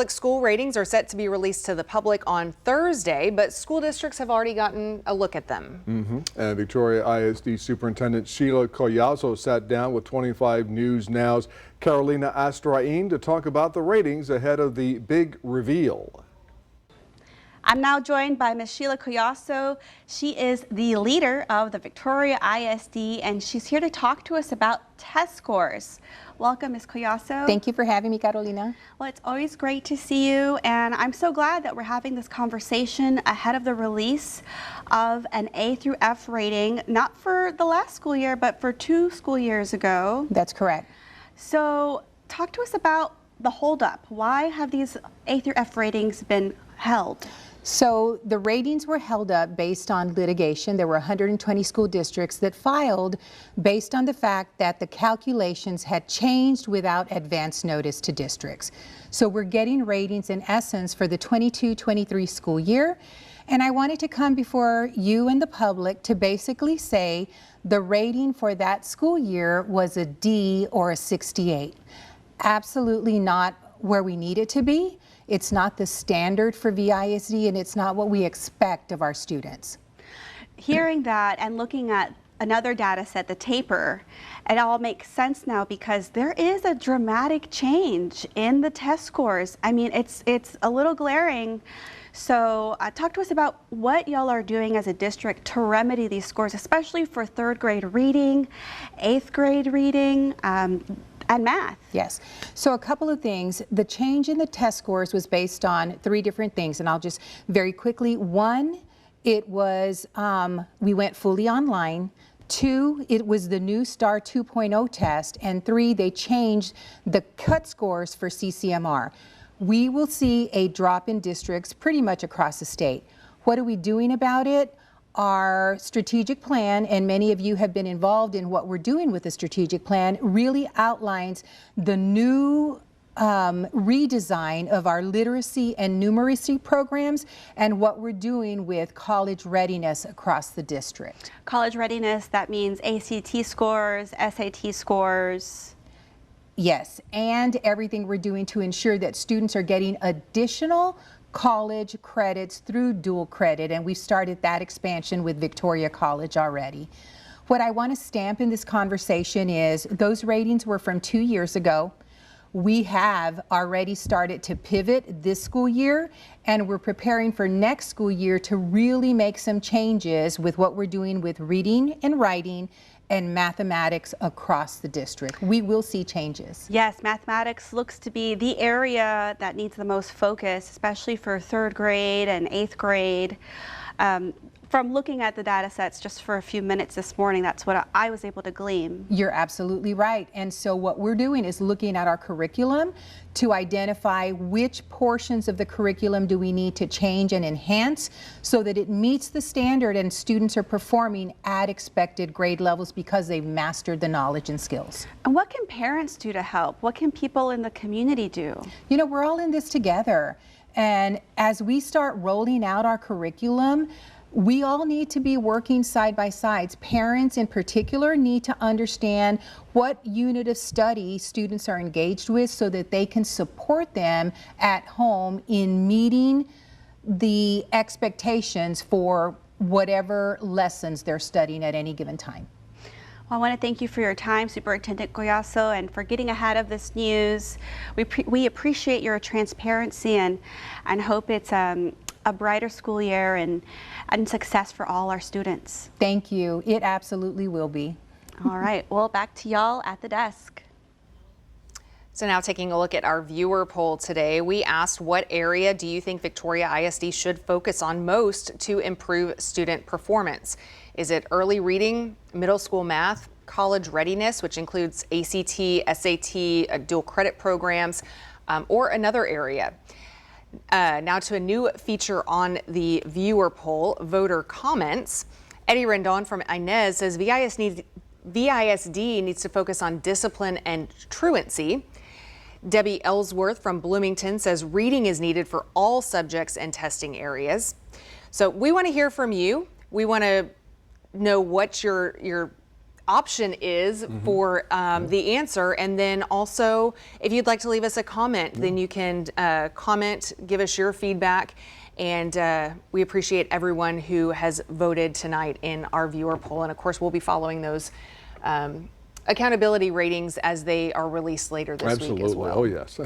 Public school ratings are set to be released to the public on Thursday, but school districts have already gotten a look at them. And Victoria ISD Superintendent Sheila Collazo sat down with 25 News Now's Carolina Astrain to talk about the ratings ahead of the big reveal. I'm now joined by Ms. Sheila Collazo. She is the leader of the Victoria ISD, and she's here to talk to us about test scores. Welcome, Ms. Collazo. Thank you for having me, Carolina. Well, it's always great to see you, and I'm so glad that we're having this conversation ahead of the release of an A through F rating, not for the last school year, but for 2 school years ago. That's correct. So talk to us about the holdup. Why have these A through F ratings been held? So the ratings were held up based on litigation. There were 120 school districts that filed based on the fact that the calculations had changed without advance notice to districts. So we're getting ratings in essence for the 22-23 school year. And I wanted to come before you and the public to basically say the rating for that school year was a D or a 68. Absolutely not where we need it to be. It's not the standard for VISD, and it's not what we expect of our students. Hearing that and looking at another data set, the taper, it all makes sense now because there is a dramatic change in the test scores. I mean, it's a little glaring. So talk to us about what y'all are doing as a district to remedy these scores, especially for 3rd grade reading, 8th grade reading, and math. Yes. So a couple of things. The change in the test scores was based on 3 different things, and I'll just very quickly. 1, it was we went fully online. 2, it was the new STAR 2.0 test, and 3, they changed the cut scores for CCMR. We will see a drop in districts pretty much across the state. What are we doing about it? Our strategic plan, and many of you have been involved in what we're doing with the strategic plan, really outlines the new redesign of our literacy and numeracy programs and what we're doing with college readiness across the district. College readiness, that means ACT scores, SAT scores. Yes, and everything we're doing to ensure that students are getting additional college credits through dual credit, and we've started that expansion with Victoria College already. What I want to stamp in this conversation is those ratings were from 2 years ago. We have already started to pivot this school year, and we're preparing for next school year to really make some changes with what we're doing with reading and writing and mathematics across the district. We will see changes. Yes, mathematics looks to be the area that needs the most focus, especially for 3rd grade and 8th grade. From looking at the data sets just for a few minutes this morning, that's what I was able to glean. You're absolutely right. And so what we're doing is looking at our curriculum to identify which portions of the curriculum do we need to change and enhance so that it meets the standard and students are performing at expected grade levels because they've mastered the knowledge and skills. And what can parents do to help? What can people in the community do? You know, we're all in this together. And as we start rolling out our curriculum, we all need to be working side by side. Parents in particular need to understand what unit of study students are engaged with so that they can support them at home in meeting the expectations for whatever lessons they're studying at any given time. Well, I want to thank you for your time, Superintendent Collazo, and for getting ahead of this news. We appreciate your transparency and hope it's a brighter school year and success for all our students. Thank you. It absolutely will be. All right. Well, back to y'all at the desk. So now taking a look at our viewer poll today, we asked what area do you think Victoria ISD should focus on most to improve student performance? Is it early reading, middle school math, college readiness, which includes ACT, SAT, dual credit programs, or another area? Now to a new feature on the viewer poll, voter comments. Eddie Rendon from Inez says VISD needs to focus on discipline and truancy. Debbie Ellsworth from Bloomington says reading is needed for all subjects and testing areas. So we want to hear from you. We want to know what your option is for the answer. And then also, if you'd like to leave us a comment, then you can comment, give us your feedback. And we appreciate everyone who has voted tonight in our viewer poll. And of course, we'll be following those accountability ratings as they are released later this week as well. Absolutely. Oh, yes.